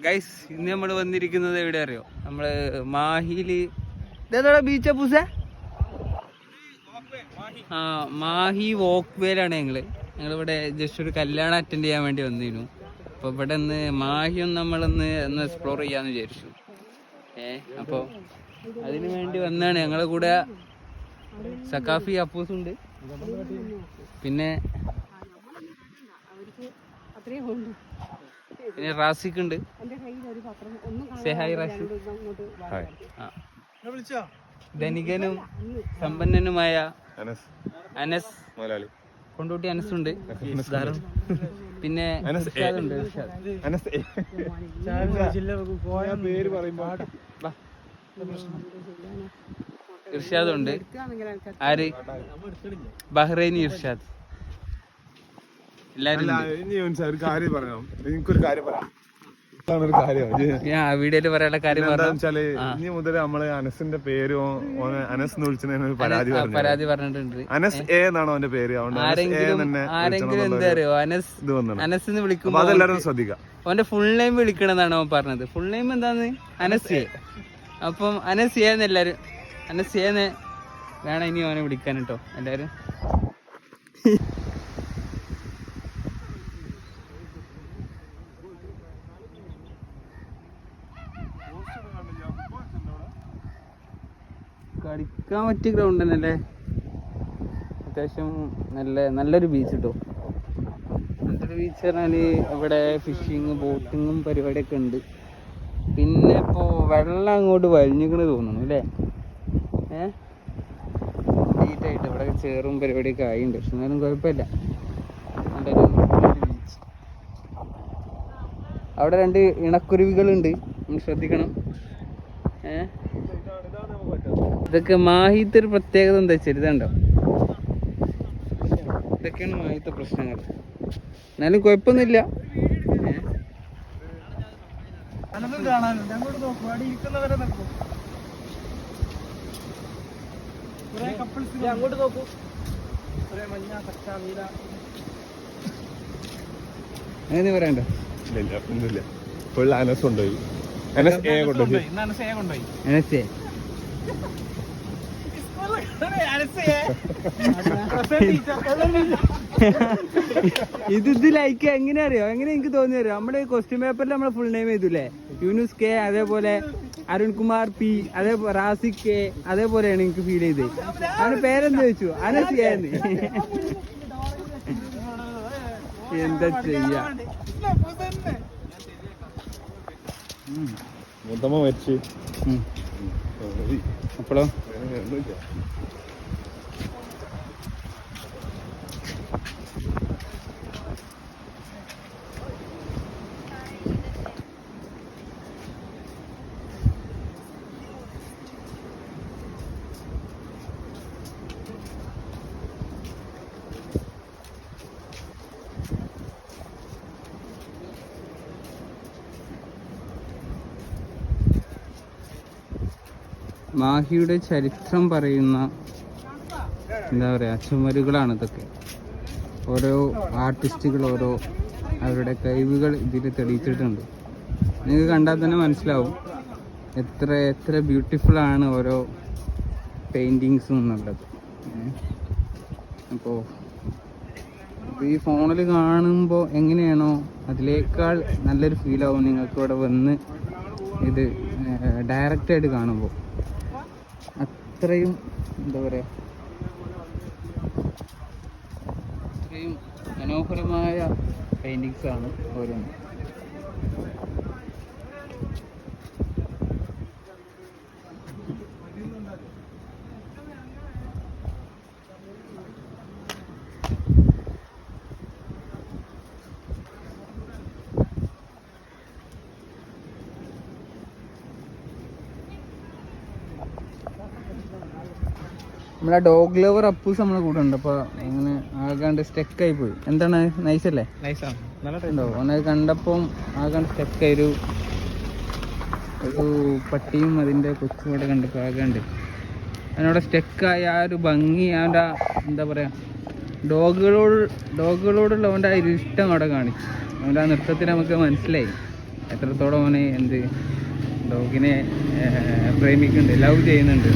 Guys, ഇന്ന് നമ്മൾ വന്നിരിക്കുന്നത് എവിടെ അറിയോ? നമ്മള് മാഹിയില് ഇതേതാ ബീച്ചാ പൂസ? മാഹി വോക്ക് വേയിലാണ് ഞങ്ങളിവിടെ ജസ്റ്റ് ഒരു കല്യാണം അറ്റൻഡ് ചെയ്യാൻ വേണ്ടി വന്നിരുന്നു. അപ്പോൾ ഇവിടെ നിന്ന് മാഹി നമ്മളൊന്ന് എക്സ്പ്ലോർ ചെയ്യാന്ന് വിചാരിച്ചു. അപ്പോൾ അതിനു വേണ്ടി വന്നാണ്. ഞങ്ങളെ കൂടെ സക്കാഫി അപ്പൂസുണ്ട്, പിന്നെ റാസിഖ് ഉണ്ട്. ധനികനും സമ്പന്നനുമായ അനസ്, കൊണ്ടോട്ടി അനസുണ്ട്. പിന്നെ ഇർഷാദ് ഉണ്ട്. ആര്? ബഹ്റൈനി ഇർഷാദ്. എല്ലാരും എനിക്കൊരു കാര്യം പറയാം. വീഡിയോയില് പറയാനുള്ള കാര്യം വെച്ചാല് ഇനി മുതൽ നമ്മള് അനസിന്റെ പേര് അനസ് എന്ന് വിളിച്ചതിന് പരാതി പറഞ്ഞിട്ടുണ്ട്. അനസ് എ എന്നാണോ അവന്റെ പേര്? ആരെങ്കിലും എന്താ അറിയോ, അനസ് എന്ന് വിളിക്കുമ്പോ അതെല്ലാരും ശ്രദ്ധിക്കാം. അവന്റെ ഫുൾ നെയിം വിളിക്കണമെന്നാണ് അവൻ പറഞ്ഞത്. ഫുൾ നെയിം എന്താന്ന്? അനസ്. അപ്പം അനസ് എന്ന് എല്ലാരും അനസ് എന്ന് വേണം ഇനി അവനെ വിളിക്കാൻ കേട്ടോ എല്ലാരും. കളിക്കാൻ പറ്റിയ ഗ്രൗണ്ട് തന്നെയല്ലേ, അത്യാവശ്യം നല്ലൊരു ബീച്ച് കിട്ടോ. നല്ലൊരു ബീച്ച് പറഞ്ഞാല് ഇവിടെ ഫിഷിങ് ബോട്ടിങ്ങും പരിപാടിയൊക്കെ ഉണ്ട്. പിന്നെ ഇപ്പോ വെള്ളം അങ്ങോട്ട് വലിഞ്ഞിക്കണ് തോന്നുന്നു അല്ലേ? ഡീറ്റായിട്ട് ഇവിടെ ചേറും പരിപാടിയൊക്കെ ആയിട്ടുണ്ട്. പക്ഷെ എന്നാലും കുഴപ്പമില്ല. നല്ലൊരു ബീച്ച്. അവിടെ 2 ഇണക്കുരുവികളുണ്ട്, ശ്രദ്ധിക്കണം. ഇതൊക്കെ മാഹിത്തെ ഒരു പ്രത്യേകത എന്താ വെച്ചാൽ ഇതുണ്ടോ, ഇതൊക്കെയാണ് മാഹിത്തെ പ്രശ്നങ്ങൾ. എന്നാലും കുഴപ്പമൊന്നുമില്ല. അങ്ങോട്ട് നോക്കൂ. അങ്ങനെ പറയണ്ട. അനസ് കൊണ്ടുപോയി. അനസേ ഇത് ലൈക്ക് എങ്ങനെ അറിയോ? എങ്ങനെ എനിക്ക് തോന്നി അറിയോ? നമ്മുടെ ക്വസ്റ്റ്യൻ പേപ്പറിൽ നമ്മളെ ഫുൾ നെയിം ചെയ്തൂല്ലേ? യൂനുസ് കെ, അതേപോലെ അരുൺകുമാർ പി, അതേപോലെ റാസിഖ് കെ, അതേപോലെയാണ് എനിക്ക് ഫീൽ ചെയ്തത്. അവന്റെ പേരെന്താ ചോദിച്ചു? അനസ് എന്ന്. എന്താ ചെയ്യാ? അപ്പോഴോ മാഹിയുടെ ചരിത്രം പറയുന്ന എന്താ പറയുക ചുമരുകളാണ് ഇതൊക്കെ. ഓരോ ആർട്ടിസ്റ്റുകൾ അവരുടെ കഴിവുകൾ ഇതിൽ തെളിയിച്ചിട്ടുണ്ട്. നിങ്ങൾക്ക് കണ്ടാൽ തന്നെ മനസ്സിലാവും എത്ര ബ്യൂട്ടിഫുൾ ആണ് ഓരോ പെയിൻറ്റിങ്സും എന്നുള്ളത്. അപ്പോൾ ഈ ഫോണിൽ കാണുമ്പോൾ എങ്ങനെയാണോ അതിനേക്കാൾ നല്ലൊരു ഫീലാവും നിങ്ങൾക്ക് ഇവിടെ വന്ന് ഇത് ഡയറക്റ്റായിട്ട് കാണുമ്പോൾ. അത്രയും എന്താ പറയുക, അത്രയും മനോഹരമായ പെയിൻറ്റിങ്സാണ് ഓരോന്നും. നമ്മളെ ഡോഗ് ലവർ അപ്പൂസ് നമ്മളെ കൂടെ ഉണ്ട്. അപ്പോൾ അങ്ങനെ ആകാണ്ട് സ്റ്റെക്കായി പോയി. എന്താണ്, നൈസല്ലേ? ഉണ്ടോ? ഓനെ കണ്ടപ്പം ആകാണ്ട് സ്റ്റെക്കായി. ഒരു പട്ടിയും അതിൻ്റെ കൊച്ചും കൂടെ കണ്ടപ്പോൾ ആകാണ്ട് അതിനോടെ സ്റ്റെക്കായ ആ ഒരു ഭംഗി, അവൻ്റെ എന്താ പറയുക, ഡോഗുകളോടുള്ള അവൻ്റെ ആ ഒരു ഇഷ്ടം അവിടെ കാണിച്ചു. അവൻ്റെ ആ നൃത്തത്തിൽ നമുക്ക് മനസ്സിലായി. എത്രത്തോളം ഓന് എന്ത് ഡോഗിനെ പ്രേമിക്കുന്നുണ്ട്, ലവ് ചെയ്യുന്നുണ്ട്.